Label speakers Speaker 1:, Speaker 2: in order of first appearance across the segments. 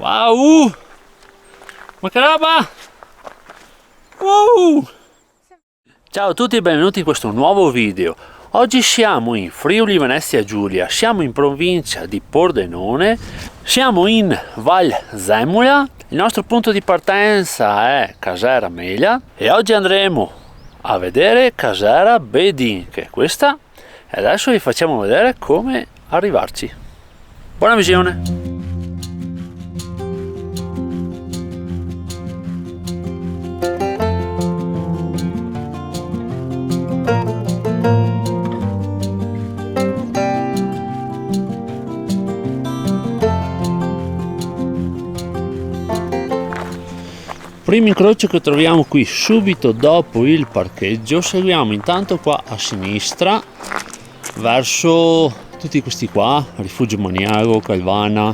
Speaker 1: Wow! Ma che roba! Wow! Ciao a tutti e benvenuti in questo nuovo video. Oggi siamo in Friuli Venezia Giulia, siamo in provincia di Pordenone, siamo in Val Zemula, il nostro punto di partenza è Casera Meglia e oggi andremo a vedere Casera Bedin, che è questa, e adesso vi facciamo vedere come arrivarci. Buona visione! Primo incrocio che troviamo qui subito dopo il parcheggio, seguiamo intanto qua a sinistra verso tutti questi qua, Rifugio Maniago, Calvana,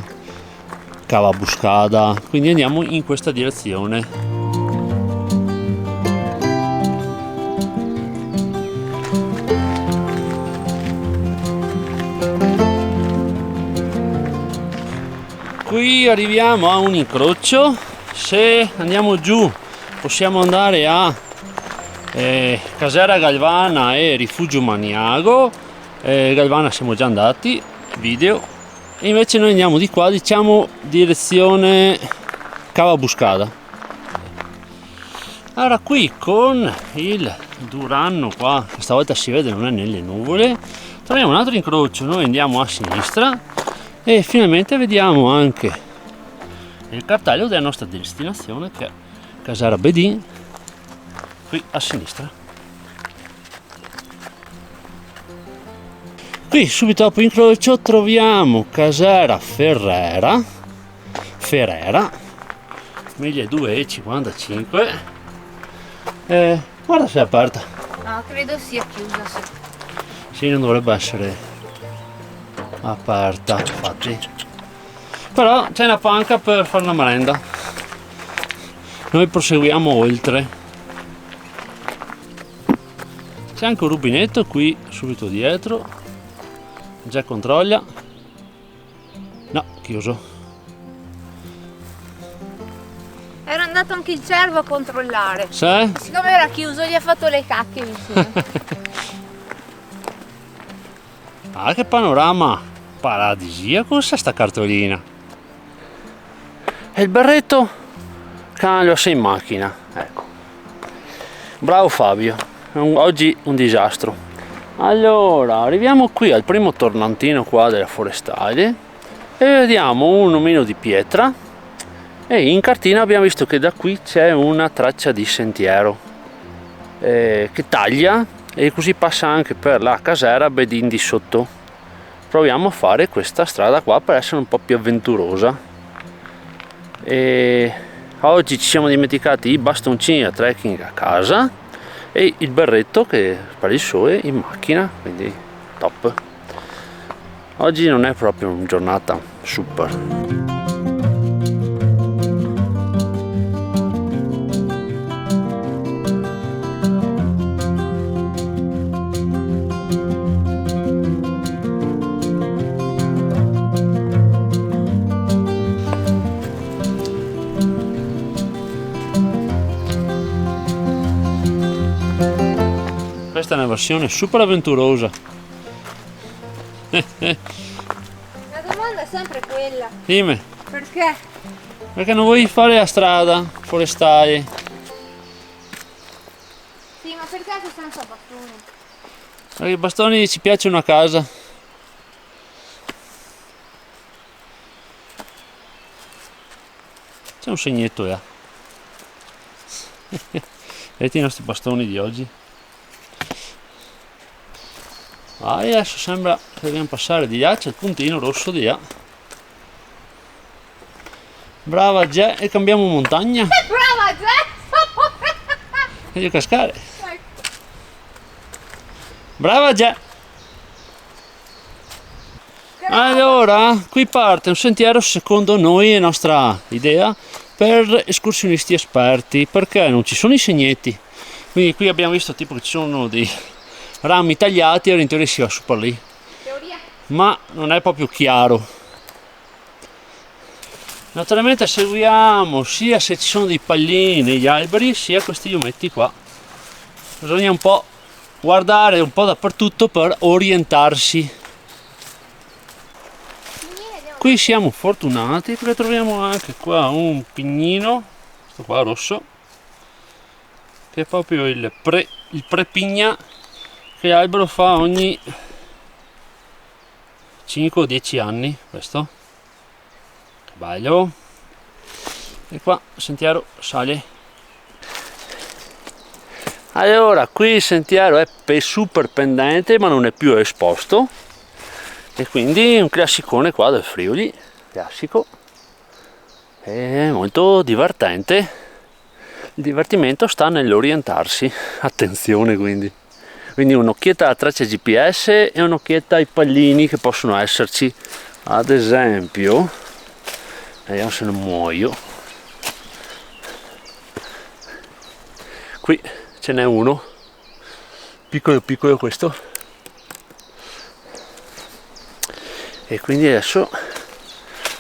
Speaker 1: Cava Buscada, quindi andiamo in questa direzione. Qui arriviamo a un incrocio. Se andiamo giù possiamo andare a Casera Galvana e Rifugio Maniago. Galvana siamo già andati, video, e invece noi andiamo di qua, diciamo direzione Cava Buscada. Allora qui con il Duranno qua, questa volta si vede non è nelle nuvole, troviamo un altro incrocio, noi andiamo a sinistra e finalmente vediamo anche il cartello della nostra destinazione, che è Casera Bedin, qui a sinistra. Qui subito dopo incrocio troviamo Casera Ferrera, Meglia 2,55. Guarda se è aperta.
Speaker 2: No, credo sia chiusa.
Speaker 1: Sì, non dovrebbe essere aperta, infatti. Però c'è una panca per fare una merenda. Noi proseguiamo oltre. C'è anche un rubinetto qui subito dietro. Già controlla. No, chiuso.
Speaker 2: Era andato anche il cervo a controllare.
Speaker 1: Sì?
Speaker 2: Siccome era chiuso gli ha fatto le cacche vicino.
Speaker 1: Ah, che panorama paradisiaco sta cartolina. E il berretto lo sei in macchina, ecco. Bravo Fabio, oggi un disastro. Allora, arriviamo qui al primo tornantino qua della forestale e vediamo un omino di pietra e in cartina abbiamo visto che da qui c'è una traccia di sentiero che taglia e così passa anche per la Casera Bedin di sotto. Proviamo a fare questa strada qua per essere un po' più avventurosa. E oggi ci siamo dimenticati i bastoncini da trekking a casa e il berretto che per il sole in macchina, quindi top. Oggi non è proprio una giornata super. Questa è una versione super avventurosa.
Speaker 2: La domanda è sempre quella.
Speaker 1: Dimmi,
Speaker 2: Perché?
Speaker 1: perché non vuoi fare la strada forestale?
Speaker 2: Sì, ma perché c'è senza bastoni?
Speaker 1: Perché i bastoni ci piacciono a casa. C'è un segnetto là. Vedete i nostri bastoni di oggi? Ah, adesso sembra che dobbiamo passare di là, c'è il puntino rosso di là. Brava Ge, e cambiamo montagna.
Speaker 2: Brava, Jess!
Speaker 1: Voglio cascare. Brava Ge. Allora, qui parte un sentiero secondo noi, è nostra idea, per escursionisti esperti, perché non ci sono i segneti. Quindi qui abbiamo visto tipo che ci sono dei rami tagliati e in teoria si va su per lì.
Speaker 2: Teoria.
Speaker 1: Ma non è proprio chiaro. Naturalmente seguiamo sia se ci sono dei pallini negli alberi, sia questi liumetti qua. Bisogna un po' guardare un po' dappertutto per orientarsi. Qui siamo fortunati perché troviamo anche qua un pignino, questo qua rosso, che è proprio il prepigna, che l'albero fa ogni 5 o 10 anni, questo. Che bello. E qua il sentiero sale. Allora, qui il sentiero è super pendente ma non è più esposto, e quindi un classicone qua del Friuli, classico, è molto divertente. Il divertimento sta nell'orientarsi, attenzione quindi un'occhietta alla traccia GPS e un'occhietta ai pallini che possono esserci. Ad esempio, vediamo se non muoio, qui ce n'è uno piccolo piccolo, questo, e quindi adesso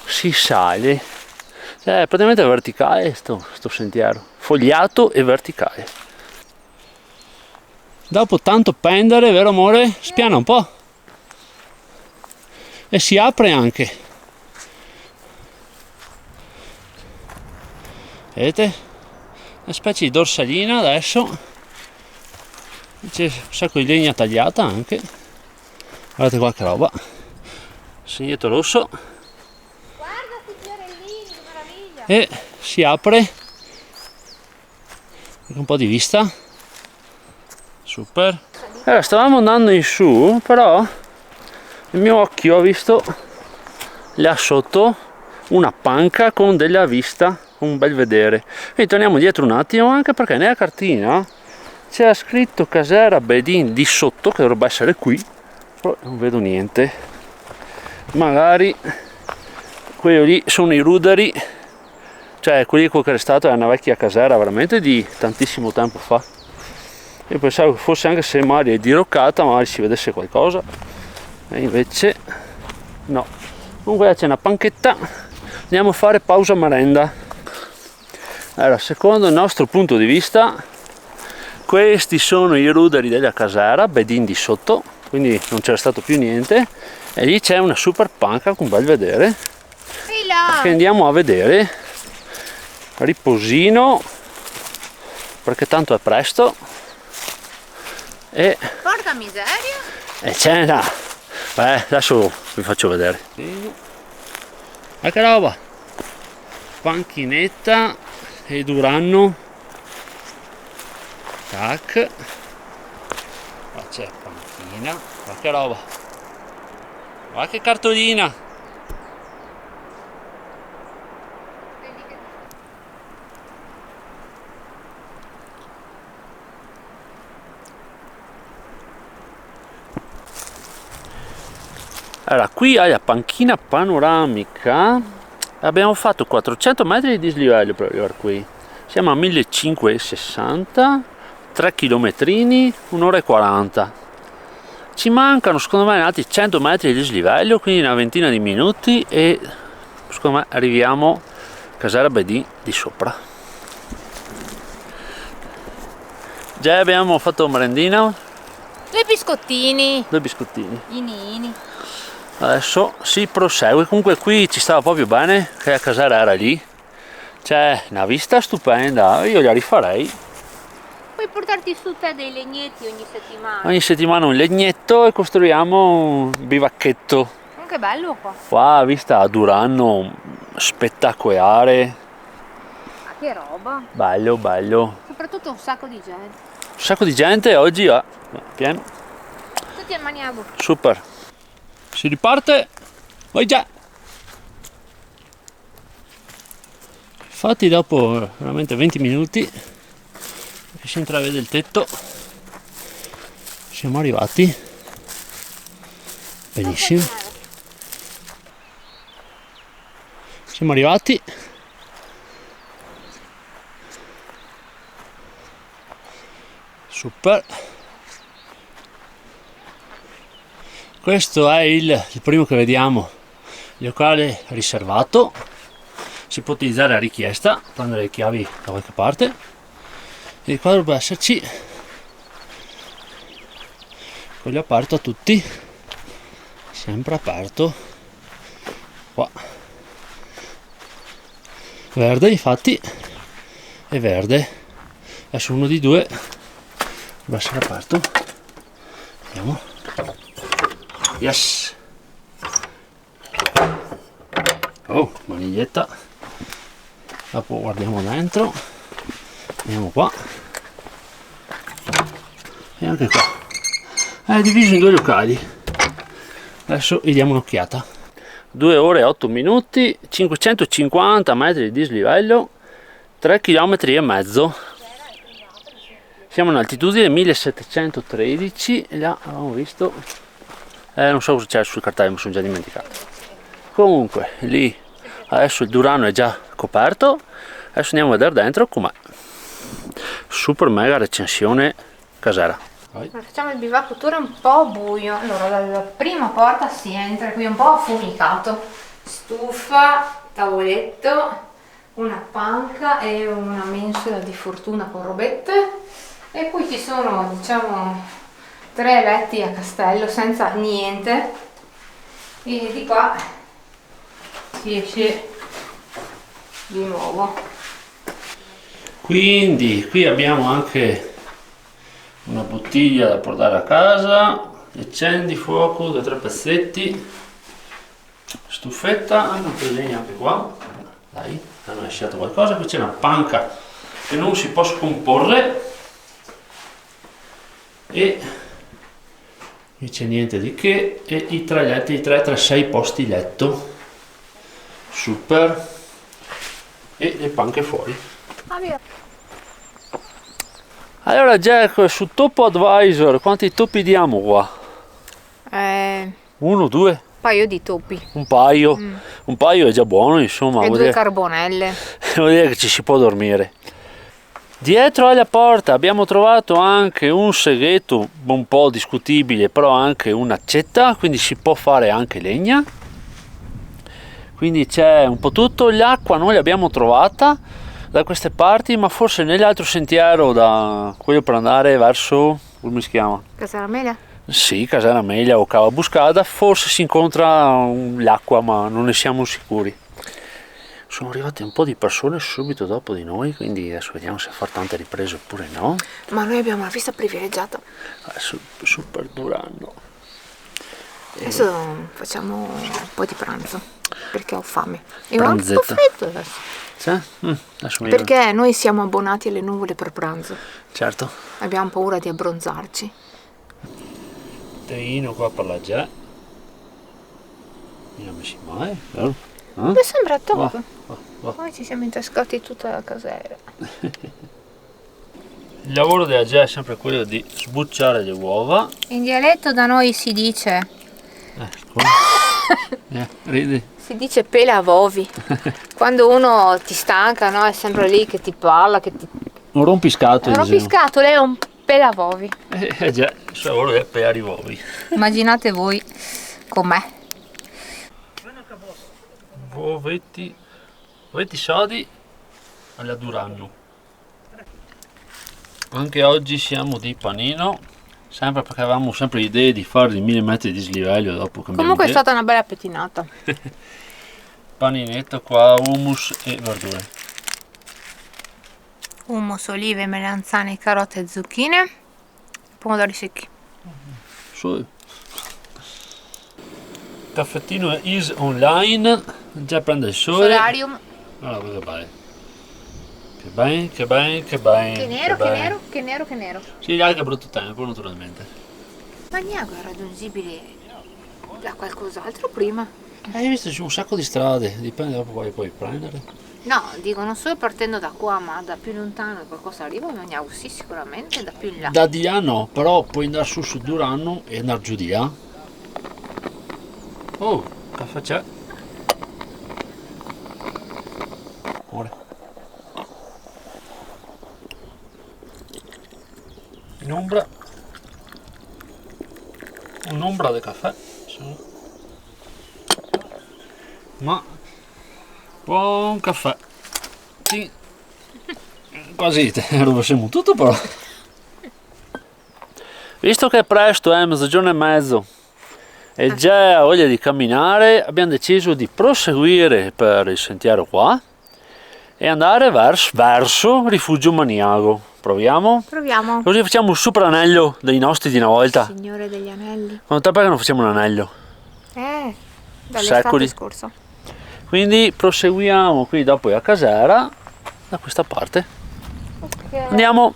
Speaker 1: si sale, è praticamente verticale sto sentiero, fogliato e verticale. Dopo tanto pendere, vero amore? Spiana un po' e si apre anche, vedete? Una specie di dorsalina adesso. C'è un sacco di legna tagliata anche, guardate qua che roba, segnetto rosso,
Speaker 2: Guarda sti fiorellini, che meraviglia!
Speaker 1: e si apre anche un po' di vista, super. Allora, stavamo andando in su, però il mio occhio ha visto là sotto una panca con della vista, un bel vedere, quindi torniamo dietro un attimo, anche perché nella cartina c'era scritto Casera Bedin di sotto, che dovrebbe essere qui, però non vedo niente. Magari quelli lì sono i ruderi, cioè quelli che è restato è una vecchia casera veramente di tantissimo tempo fa. Io pensavo che fosse, anche se magari è diroccata, magari si vedesse qualcosa, e invece no. Comunque c'è una panchetta, andiamo a fare pausa merenda. Allora, secondo il nostro punto di vista, questi sono i ruderi della casera Bedin di sotto, quindi non c'era stato più niente, e lì c'è una super panca con bel vedere che andiamo a vedere. Riposino perché tanto è presto, e
Speaker 2: Porca miseria!
Speaker 1: c'è là, adesso vi faccio vedere. Che roba, panchinetta e Duranno, tac, qua c'è panchina, guarda che roba, guarda che cartolina. Allora, qui hai la panchina panoramica, abbiamo fatto 400 metri di dislivello per arrivare qui, siamo a 1560, 3 chilometrini, un'ora e 40. Ci mancano secondo me altri 100 metri di dislivello, quindi una ventina di minuti, e secondo me arriviamo a Casera Bedin di sopra. Già abbiamo fatto merendina,
Speaker 2: 2 biscottini,
Speaker 1: 2 biscottini.
Speaker 2: inini.
Speaker 1: Adesso si prosegue. Comunque qui ci stava proprio bene, che la casera era lì, c'è una vista stupenda, io la rifarei.
Speaker 2: Puoi portarti su te dei legnetti
Speaker 1: Ogni settimana un legnetto e costruiamo un bivacchetto.
Speaker 2: Che bello qua.
Speaker 1: Qua vista a Duranno spettacolare,
Speaker 2: Che roba.
Speaker 1: bello bello,
Speaker 2: Soprattutto un sacco di gente.
Speaker 1: un sacco di gente oggi, pieno,
Speaker 2: Tutti a maniago.
Speaker 1: super. Si riparte, vai già. Infatti dopo veramente 20 minuti che si intravede il tetto, siamo arrivati. Benissimo, siamo arrivati. Super. Questo è il primo che vediamo, il locale riservato. si può utilizzare a richiesta, prendere le chiavi da qualche parte, e qua dovrebbe esserci quello aperto a tutti, sempre aperto qua, verde, infatti è verde, adesso uno di due deve essere aperto, vediamo, yes, oh, maniglietta, dopo guardiamo dentro, vediamo qua, e anche qua è diviso in due locali, adesso gli diamo un'occhiata. 2 ore e 8 minuti, 550 metri di dislivello, 3 km e mezzo, siamo in altitudine 1713, là avevamo visto, non so cosa c'è sul cartello, mi sono già dimenticato. Comunque lì adesso il Durano è già coperto, adesso andiamo a vedere dentro com'è. Super mega recensione casera.
Speaker 2: Facciamo il bivacco tour, è un po' buio. Allora, dalla prima porta si entra, qui è un po' affumicato. Stufa, tavoletto, una panca e una mensola di fortuna con robette. E qui ci sono, diciamo, 3 letti a castello senza niente. E di qua si esce di nuovo.
Speaker 1: Quindi qui abbiamo anche una bottiglia da portare a casa, accendifuoco da 3 pezzetti, stufetta, hanno preso legna anche qua, dai, hanno lasciato qualcosa, qui c'è una panca che non si può scomporre e qui c'è niente di che, e i 3 letti, i 6 posti letto, super, e le panche fuori. Allora Jack, su TopAdvisor quanti topi diamo qua? 1, 2?
Speaker 2: Un paio di topi.
Speaker 1: Un paio? Un paio è già buono, insomma.
Speaker 2: E 2 carbonelle.
Speaker 1: Vuol dire che ci si può dormire. Dietro alla porta abbiamo trovato anche un segheto un po' discutibile, però anche un'accetta, quindi si può fare anche legna. Quindi c'è un po' tutto, l'acqua noi l'abbiamo trovata da queste parti, ma forse nell'altro sentiero, da quello per andare verso, come si chiama?
Speaker 2: Casaramela?
Speaker 1: Sì, Casarameglia o Cava Buscada, forse si incontra l'acqua, ma non ne siamo sicuri. Sono arrivate un po' di persone subito dopo di noi, quindi adesso vediamo se far tante riprese oppure no.
Speaker 2: Ma noi abbiamo una vista privilegiata.
Speaker 1: Adesso super Durano.
Speaker 2: Adesso facciamo un po' di pranzo, perché ho fame. E ho
Speaker 1: Pranzetto.
Speaker 2: un po' freddo adesso.
Speaker 1: Adesso
Speaker 2: Perché noi siamo abbonati alle nuvole per pranzo.
Speaker 1: certo.
Speaker 2: Abbiamo paura di abbronzarci.
Speaker 1: Teino qua per la già. Vediamo se mai.
Speaker 2: Mi sembra top.
Speaker 1: Va.
Speaker 2: Poi ci siamo intascati tutta la casera.
Speaker 1: Il lavoro della GEA è sempre quello di sbucciare le uova.
Speaker 2: In dialetto da noi si dice...
Speaker 1: Ridi.
Speaker 2: Si dice pelavovi. Quando uno ti stanca, no? È sempre lì che ti parla, che ti...
Speaker 1: Un rompiscatole.
Speaker 2: Un rompiscatole è un pelavovi.
Speaker 1: Già, il suo lavoro è pelare i uovi.
Speaker 2: Immaginate voi com'è.
Speaker 1: Uovetti sodi alla Durano. Anche oggi siamo di panino, sempre perché avevamo sempre l'idea di fare di 1000 metri di dislivello dopo cambiamo
Speaker 2: Comunque è
Speaker 1: idea.
Speaker 2: stata una bella pettinata.
Speaker 1: Paninetto qua, hummus e verdure.
Speaker 2: Hummus, olive, melanzane, carote e zucchine. Pomodori secchi.
Speaker 1: Su. Caffettino is online, già prende il sole.
Speaker 2: Solarium.
Speaker 1: Allora, cosa fai? Che ben, che ben, che ben.
Speaker 2: Che nero, che nero, che nero, che nero.
Speaker 1: Sì, anche brutto tempo, naturalmente.
Speaker 2: Magnago è raggiungibile da qualcos'altro prima?
Speaker 1: Hai visto, c'è un sacco di strade, dipende dopo quale puoi prendere.
Speaker 2: No, dico non solo partendo da qua, ma da più lontano qualcosa arriva, Magnago sì, sicuramente, da più in là.
Speaker 1: Da di là no, però puoi andare su Durano e andare giù di là. Oh, caffè c'è. Amore. In ombra. Un'ombra del caffè. Sì. Ma Buon caffè. Sì. Quasi te rovesciamo tutto però. Visto che è presto, è mezzogiorno e mezzo e già ho voglia di camminare, abbiamo deciso di proseguire per il sentiero qua e andare verso Rifugio Maniago. Proviamo?
Speaker 2: Proviamo.
Speaker 1: Così facciamo un super anello dei nostri di una volta.
Speaker 2: Signore degli Anelli.
Speaker 1: Quanto tempo che non facciamo un anello?
Speaker 2: Dall'estate
Speaker 1: Secoli.
Speaker 2: scorsa.
Speaker 1: Quindi proseguiamo qui dopo a Casera, da questa parte.
Speaker 2: Ok.
Speaker 1: Andiamo!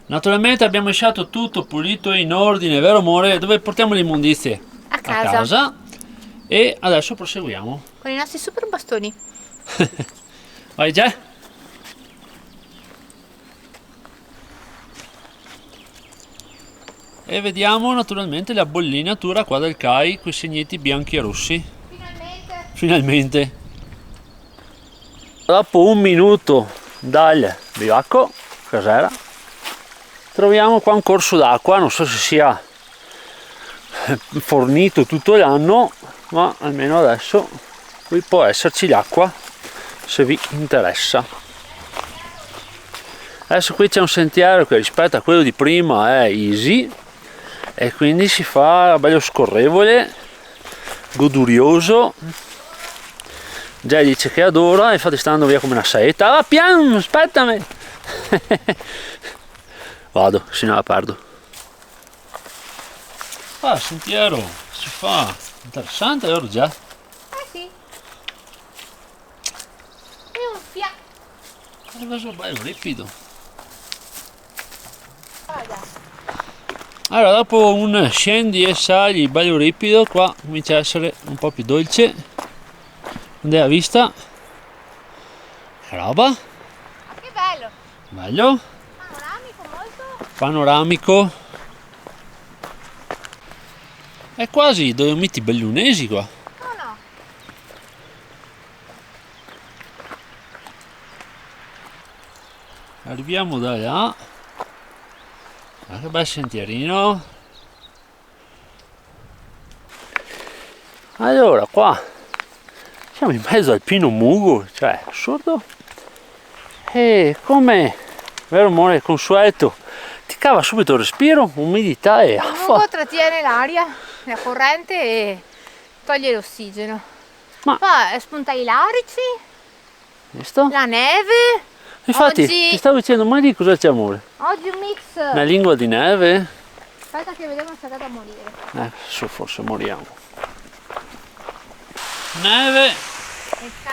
Speaker 1: Naturalmente abbiamo lasciato tutto pulito in ordine, vero amore? Dove portiamo le immondizie?
Speaker 2: A casa.
Speaker 1: E adesso proseguiamo.
Speaker 2: Con i nostri super bastoni.
Speaker 1: Vai già! E vediamo naturalmente la bollinatura qua del CAI con i segneti bianchi e rossi. Finalmente! Dopo un minuto dal bivacco, Casera, troviamo qua un corso d'acqua, non so se sia fornito tutto l'anno, ma almeno adesso qui può esserci l'acqua se vi interessa. Adesso qui c'è un sentiero che rispetto a quello di prima è easy e quindi si fa bello scorrevole, godurioso. Già dice che adora, infatti sta andando via come una saetta. Va piano, aspettami! Vado, se no la perdo. Il sentiero si fa interessante, vero già?
Speaker 2: Sì. È un fiato.
Speaker 1: È bello ripido. Allora, dopo un scendi e sali bello ripido, qua comincia a essere un po' più dolce. Andate a vista. Che roba?
Speaker 2: Che bello.
Speaker 1: Bello.
Speaker 2: Panoramico molto.
Speaker 1: Panoramico. È quasi Dolomiti Bellunesi qua.
Speaker 2: No.
Speaker 1: Arriviamo da là. Ah, che bel sentierino. Allora qua siamo in mezzo al Pino Mugo, cioè assurdo. E come vero amore consueto ti cava subito il respiro, umidità e
Speaker 2: Il
Speaker 1: affa.
Speaker 2: mugo trattiene l'aria, la corrente e toglie l'ossigeno.
Speaker 1: Ma
Speaker 2: Spunta i larici,
Speaker 1: visto?
Speaker 2: la neve.
Speaker 1: Infatti
Speaker 2: oggi-
Speaker 1: ti stavo dicendo, ma lì cosa c'è amore?
Speaker 2: Oggi un mix.
Speaker 1: Una lingua di neve?
Speaker 2: Aspetta che vediamo se è da morire.
Speaker 1: Adesso forse moriamo. Neve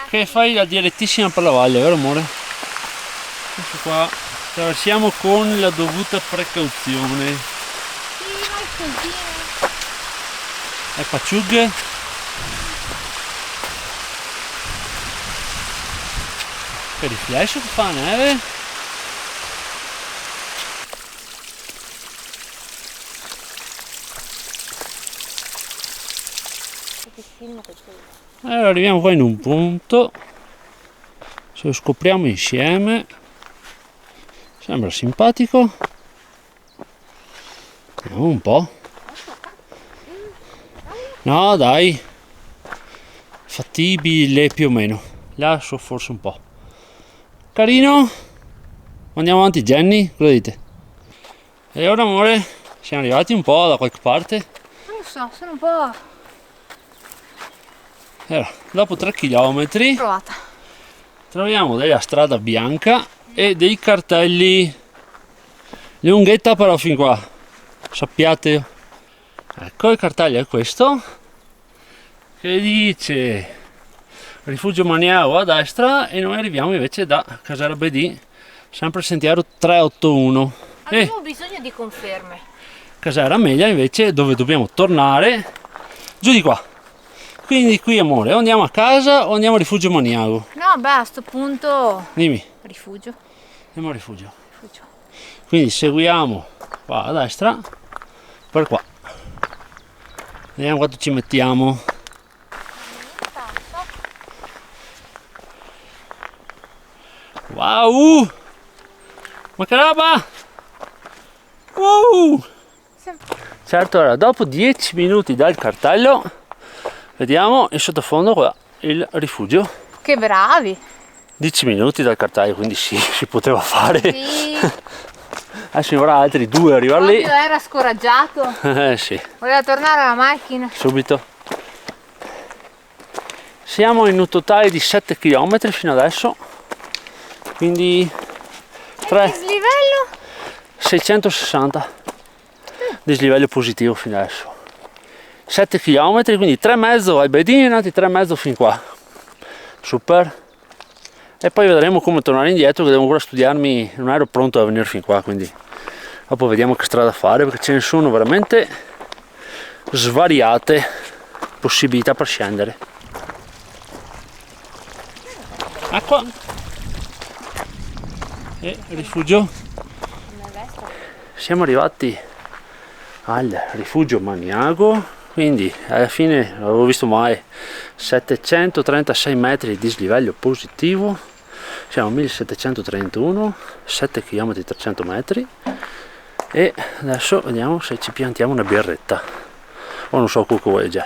Speaker 1: che fai la direttissima per la valle, vero amore? Questo qua attraversiamo con la dovuta precauzione.
Speaker 2: Sì, ma è così.
Speaker 1: E pacciughe. Che riflesso che fa la neve. Allora arriviamo qua in un punto, se lo scopriamo insieme, sembra simpatico, vediamo un po', no dai, fattibile più o meno, là so forse un po', carino, andiamo avanti Jenny, cosa dite? E ora amore, siamo arrivati un po' da qualche parte.
Speaker 2: Non lo so, sono un po'
Speaker 1: Allora, dopo 3 km
Speaker 2: provata.
Speaker 1: troviamo della strada bianca e dei cartelli, lunghetta però fin qua, sappiate. Ecco, il cartello è questo che dice Rifugio Maniago a destra e noi arriviamo invece da Casera BD, sempre sentiero 381.
Speaker 2: Abbiamo bisogno di conferme.
Speaker 1: Casera Amelia invece dove dobbiamo tornare giù di qua. Quindi qui amore, o andiamo a casa o andiamo a Rifugio Maniago?
Speaker 2: No, beh, a sto punto
Speaker 1: Dimmi,
Speaker 2: rifugio.
Speaker 1: andiamo a Rifugio.
Speaker 2: Rifugio.
Speaker 1: Quindi seguiamo qua a destra, per qua. Vediamo quanto ci mettiamo. Wow! Ma che roba! Wow! Certo, ora dopo 10 minuti dal cartello vediamo in sottofondo qua il rifugio.
Speaker 2: Che bravi!
Speaker 1: 10 minuti dal Cartaio, quindi sì, si poteva fare.
Speaker 2: Sì,
Speaker 1: Adesso ne vorrà altri 2 a arrivare lì.
Speaker 2: proprio era scoraggiato.
Speaker 1: Sì,
Speaker 2: Voleva tornare alla macchina.
Speaker 1: subito. Siamo in un totale di 7 km fino adesso, quindi
Speaker 2: Dislivello?
Speaker 1: 660 dislivello positivo fino adesso. 7 km, quindi 3,5 al Bedino e altri 3,5 fin qua. Super. E poi vedremo come tornare indietro, che devo ancora studiarmi, non ero pronto a venire fin qua, quindi dopo vediamo che strada fare, perché ce ne sono veramente svariate possibilità per scendere. Acqua e rifugio. Siamo arrivati al rifugio Maniago, quindi alla fine avevo visto mai 736 metri di dislivello positivo, siamo a 1731, 7 km 300 metri e adesso vediamo se ci piantiamo una birretta o non so quello che vuole già.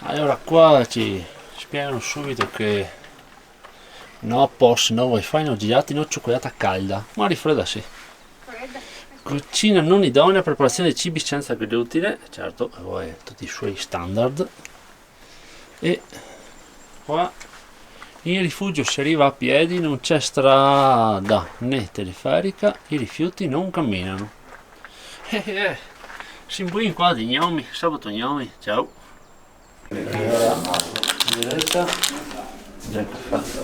Speaker 1: Allora qua ci spiegano subito che no post, no wifi, no gelati, no cioccolata calda, ma rifredda sì. Cucina non idonea, preparazione di cibi senza glutine, certo, poi tutti i suoi standard. E qua in rifugio si arriva a piedi, non c'è strada né teleferica, i rifiuti non camminano. Simbrin qua di gnomi, sabato gnomi, ciao. Allora, diretta, già caffè.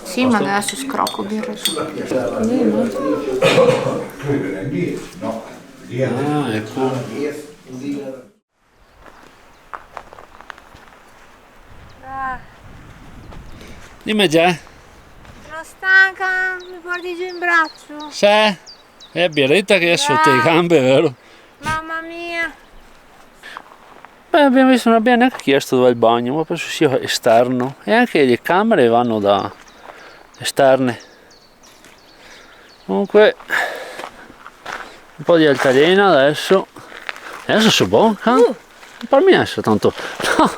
Speaker 2: Sì, ma adesso scrocco birra su.
Speaker 1: Ah, ecco. Dimmi già,
Speaker 2: Sono stanca, mi porti giù in braccio.
Speaker 1: c'è? È birretta che è sotto le gambe, vero?
Speaker 2: Mamma mia.
Speaker 1: Beh, abbiamo visto, non abbiamo neanche chiesto dove è il bagno, ma penso sia esterno. E anche le camere vanno da esterne. Comunque, un po' di altalena adesso. Adesso sono buono, per me adesso tanto. No,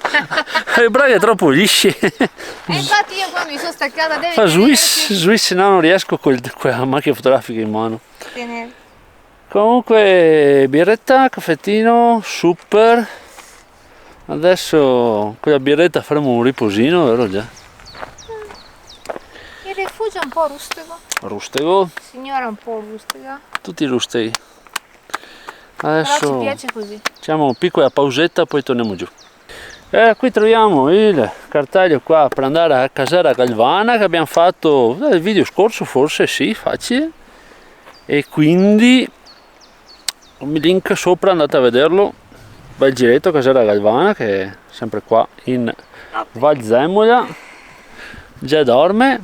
Speaker 1: le braghe troppo lisce.
Speaker 2: E infatti io qua mi sono staccata, devi
Speaker 1: Fa Swiss, no, non riesco con la macchina fotografica in mano.
Speaker 2: tenere.
Speaker 1: Comunque, birretta, caffettino, super. Adesso con la birretta faremo un riposino, vero già?
Speaker 2: Il rifugio è un po' rustico.
Speaker 1: Rustego,
Speaker 2: Signora un po' rustica.
Speaker 1: tutti rusteghi.
Speaker 2: Però ci
Speaker 1: Adesso
Speaker 2: piace così.
Speaker 1: facciamo una piccola pausetta, poi torniamo giù. Qui troviamo il cartaglio qua per andare a Casera Galvana che abbiamo fatto nel video scorso, forse sì, facile. E quindi un link sopra, andate a vederlo. Bel giretto a Casera Galvana, che è sempre qua in Val Zemola. Già dorme.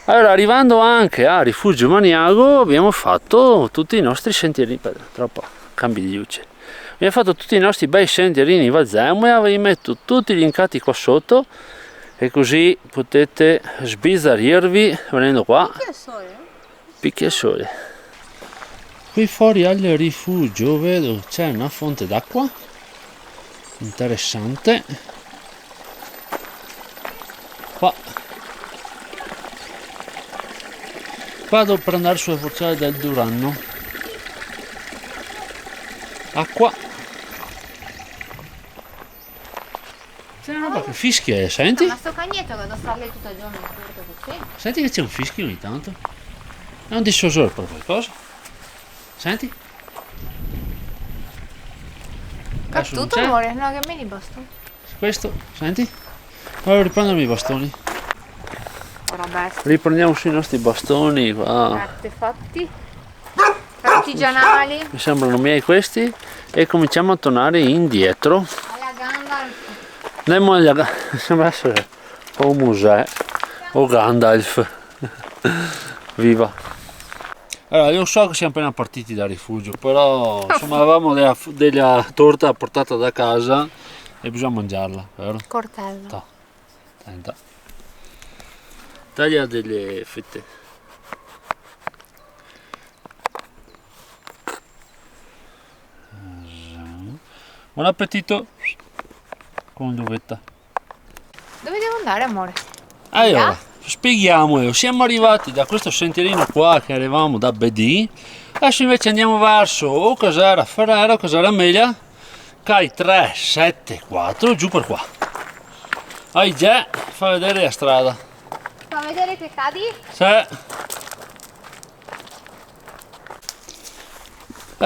Speaker 1: Allora, arrivando anche a Rifugio Maniago, abbiamo fatto tutti i nostri sentierini. Troppo cambi di luce. Abbiamo fatto tutti i nostri bei sentierini in Val Zemola, vi metto tutti linkati qua sotto e così potete sbizzarrirvi venendo qua. Picchia il sole. Qui fuori al rifugio vedo c'è una fonte d'acqua interessante. Qua vado per andare sulle forzate del Duranno. Acqua. C'è una roba che fischia, senti?
Speaker 2: Ma sto cagnetto che devo stare lì tutto il giorno curto così.
Speaker 1: Senti che c'è un fischio ogni tanto. È un dissosore per qualcosa. Senti?
Speaker 2: Per
Speaker 1: Adesso non
Speaker 2: tutto
Speaker 1: c'è.
Speaker 2: amore, no che me li bastano.
Speaker 1: Questo, senti? Allora riprendermi i bastoni.
Speaker 2: Ora basta.
Speaker 1: Riprendiamo sui nostri bastoni qua.
Speaker 2: Artefatti artigianali.
Speaker 1: Mi sembrano miei questi. E cominciamo a tornare indietro.
Speaker 2: Alla Gandalf.
Speaker 1: Andiamo sembra essere o un museo o Gandalf. Viva. Allora, io so che siamo appena partiti dal rifugio, però insomma avevamo della torta portata da casa e bisogna mangiarla, vero?
Speaker 2: Cortello.
Speaker 1: No. Senta. Taglia delle fette. Buon appetito con l'uvetta.
Speaker 2: Dove devo andare amore?
Speaker 1: Allora, spieghiamolo, siamo arrivati da questo sentierino qua che arrivavamo da Bedì, adesso invece andiamo verso o Casara Ferrera o Casara Amelia, CAI 374, giù per qua. Vai già, fa vedere la strada.
Speaker 2: Fa vedere che cadi?
Speaker 1: Sì.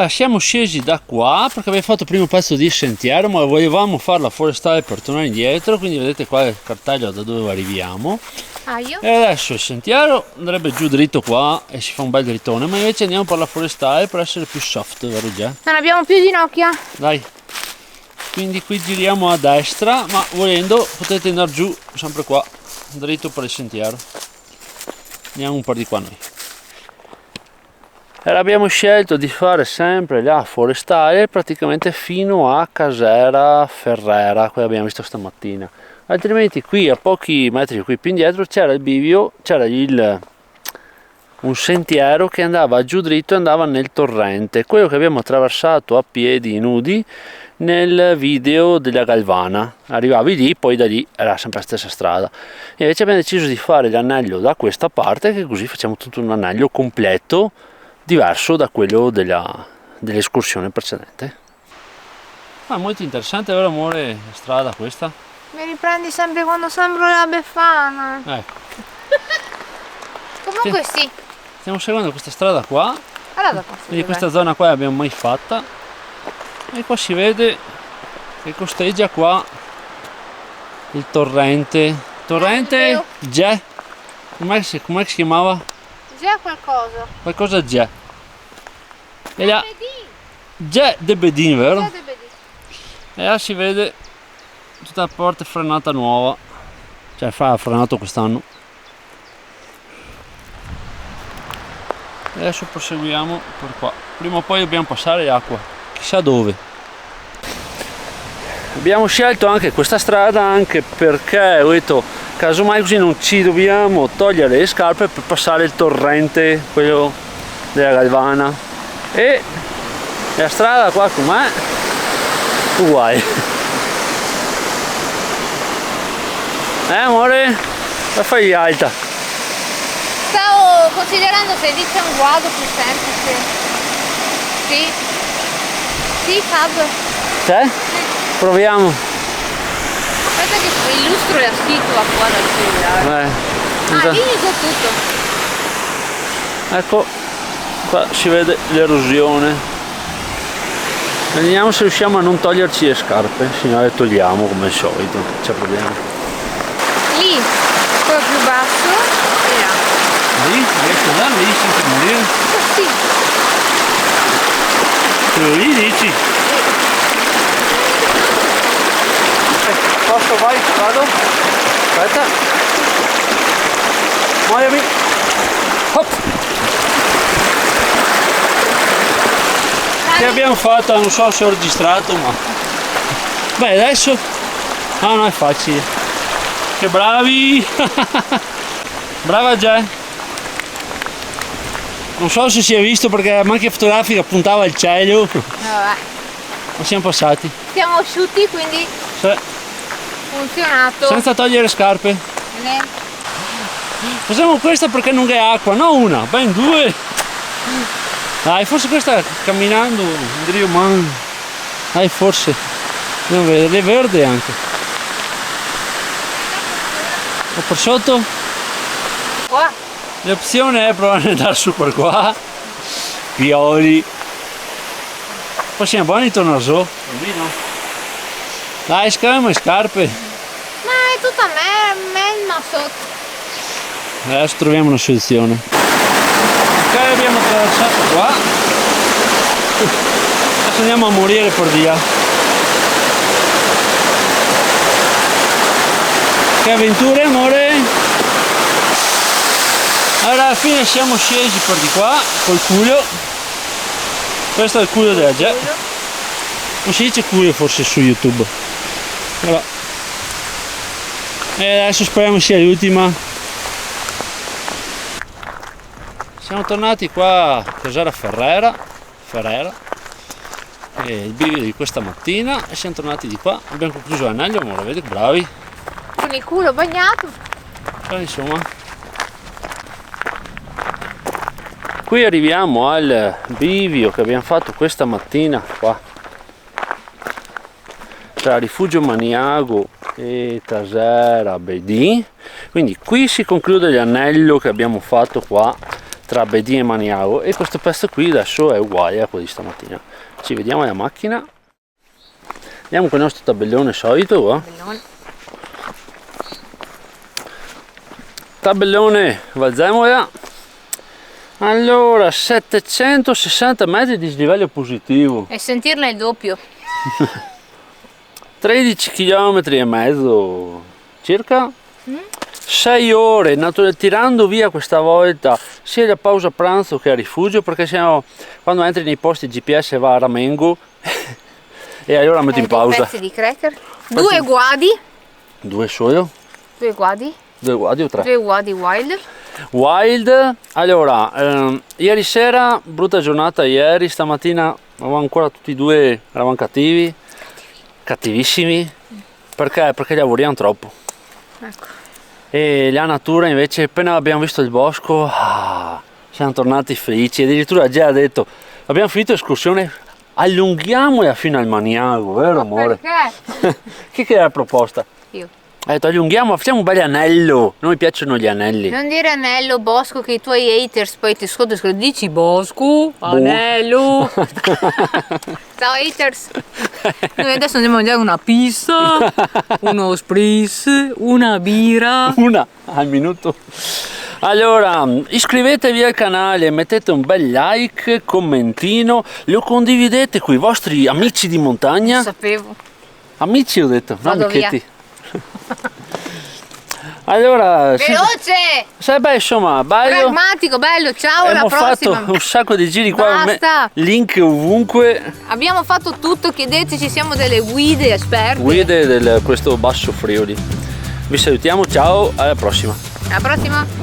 Speaker 1: Siamo scesi da qua perché abbiamo fatto il primo pezzo di sentiero, ma volevamo farla forestale per tornare indietro, quindi vedete qua il cartello da dove arriviamo. E adesso il sentiero andrebbe giù dritto qua e si fa un bel drittone, ma invece andiamo per la forestale per essere più soft, vero già?
Speaker 2: Non abbiamo più ginocchia.
Speaker 1: Dai. Quindi qui giriamo a destra, ma volendo potete andare giù sempre qua, dritto per il sentiero. Andiamo un po' di qua noi. E abbiamo scelto di fare sempre la forestale praticamente fino a Casera Ferrera, quello abbiamo visto stamattina. Altrimenti qui a pochi metri qui più indietro c'era il bivio, c'era un sentiero che andava giù dritto e andava nel torrente, quello che abbiamo attraversato a piedi nudi nel video della Galvana. Arrivavi lì, poi da lì era sempre la stessa strada. E invece abbiamo deciso di fare l'anello da questa parte, che così facciamo tutto un anello completo diverso da quello dell'escursione precedente. Ma è molto interessante, vero amore, la strada questa?
Speaker 2: Mi riprendi sempre quando sembro la Befana.
Speaker 1: Ecco.
Speaker 2: Comunque sì.
Speaker 1: Stiamo seguendo questa strada qua,
Speaker 2: Allora,
Speaker 1: quindi questa zona qua l'abbiamo mai fatta e qua si vede che costeggia qua il torrente. Torrente Gè, com'è si chiamava?
Speaker 2: Già qualcosa.
Speaker 1: Qualcosa Gè. E là Gè de Bedin, vero? E là si vede tutta la porta frenata nuova, cioè ha frenato quest'anno. E adesso proseguiamo per qua, prima o poi dobbiamo passare l'acqua, chissà dove. Abbiamo scelto anche questa strada anche perché ho detto casomai così non ci dobbiamo togliere le scarpe per passare il torrente, quello della Galvana. E la strada qua com'è? Uguale. Amore? La fai alta.
Speaker 2: Stavo considerando se dice un guado più semplice. Sì. Sì, Fab.
Speaker 1: C'è? Proviamo.
Speaker 2: Aspetta che illustro la situa qua dal cellulare. Lì c'è tutto.
Speaker 1: Ecco, qua si vede l'erosione. Vediamo se riusciamo a non toglierci le scarpe, se no le togliamo come al solito, non c'è problema.
Speaker 2: Lì, quello più basso, e là.
Speaker 1: Lì? Riesci ad andare lì senza morire?
Speaker 2: Sì.
Speaker 1: Quello lì dici? Posso vai? Vado? Aspetta. Muovimi. Hop. Che abbiamo fatto? Non so se ho registrato, ma... Beh, adesso... Ah no, è facile. Che bravi! Brava Gia. Non so se si è visto perché la macchina fotografica puntava al cielo.
Speaker 2: Vabbè.
Speaker 1: Ma siamo passati.
Speaker 2: Siamo asciutti, quindi
Speaker 1: Sì.
Speaker 2: funzionato.
Speaker 1: Senza togliere scarpe.
Speaker 2: Bene.
Speaker 1: Facciamo questa perché non è acqua, no una, ben due. Dai, forse questa camminando, Dio man. Dai, forse. Non vedo, è verde anche. O per sotto?
Speaker 2: Qua.
Speaker 1: L'opzione è provare ad andare su per qua. Pioli. Poi siamo buoni di tornare su. Dai, scambiamo le scarpe.
Speaker 2: Ma è tutta melma sotto.
Speaker 1: Adesso troviamo una soluzione. Ok, abbiamo attraversato qua. Adesso andiamo a morire per via. Che avventure, amore? Allora alla fine siamo scesi per di qua col culo. Questo è il culo della Gia. Non si dice culo forse su YouTube. Allora. E adesso speriamo sia l'ultima. Siamo tornati qua a Casara Ferrera, è il bivio di questa mattina, e siamo tornati di qua. Abbiamo concluso l'anello, amore, vedi che bravi.
Speaker 2: Con il culo bagnato.
Speaker 1: insomma, qui arriviamo al bivio che abbiamo fatto questa mattina qua tra Rifugio Maniago e Tasera Bedì. Quindi qui si conclude l'anello che abbiamo fatto qua tra Bedì e Maniago, e questo pezzo qui adesso è uguale a quello di stamattina. Ci vediamo alla macchina, andiamo con il nostro tabellone solito. Tabellone Valzemola. Allora, 760 metri di dislivello positivo
Speaker 2: E sentirne il doppio.
Speaker 1: 13 km e mezzo circa, 6 ore, tirando via questa volta sia la pausa pranzo che a rifugio, perché sennò quando entri nei posti GPS va a ramengo e allora metto in pausa.
Speaker 2: Pezzi di cracker. 2 guadi.
Speaker 1: 2 solo?
Speaker 2: 2 guadi.
Speaker 1: 2 guadi o 3?
Speaker 2: 2 guadi wild.
Speaker 1: Wild. Allora, ieri sera, brutta giornata ieri, stamattina avevamo ancora tutti e due, eravamo cattivissimi. Perché? Perché lavoriamo troppo.
Speaker 2: Ecco.
Speaker 1: E la natura invece, appena abbiamo visto il bosco, siamo tornati felici. Addirittura già ha detto, abbiamo finito l'escursione, allunghiamola fino al Maniago, vero amore?
Speaker 2: Perché?
Speaker 1: Chi era la proposta?
Speaker 2: Io.
Speaker 1: Ha detto allunghiamo, facciamo un bel anello, non mi piacciono gli anelli.
Speaker 2: Non dire anello, bosco, che i tuoi haters poi ti scontano e scrivono, dici bosco, anello. Ciao haters. Noi adesso andiamo a mangiare una pizza, uno spritz, una birra.
Speaker 1: Una al minuto. Allora, iscrivetevi al canale, mettete un bel like, commentino, lo condividete con i vostri amici di montagna.
Speaker 2: Lo sapevo.
Speaker 1: Amici ho detto, no
Speaker 2: Vado via.
Speaker 1: amichetti. Allora,
Speaker 2: Veloce!
Speaker 1: beh, insomma, bello.
Speaker 2: Pragmatico, bello, ciao, alla
Speaker 1: Abbiamo
Speaker 2: prossima.
Speaker 1: fatto un sacco di giri qua,
Speaker 2: Basta.
Speaker 1: link ovunque.
Speaker 2: Abbiamo fatto tutto, chiedeteci, siamo delle guide esperte.
Speaker 1: Guide di questo basso Friuli. Vi salutiamo, ciao, alla prossima.
Speaker 2: Alla prossima.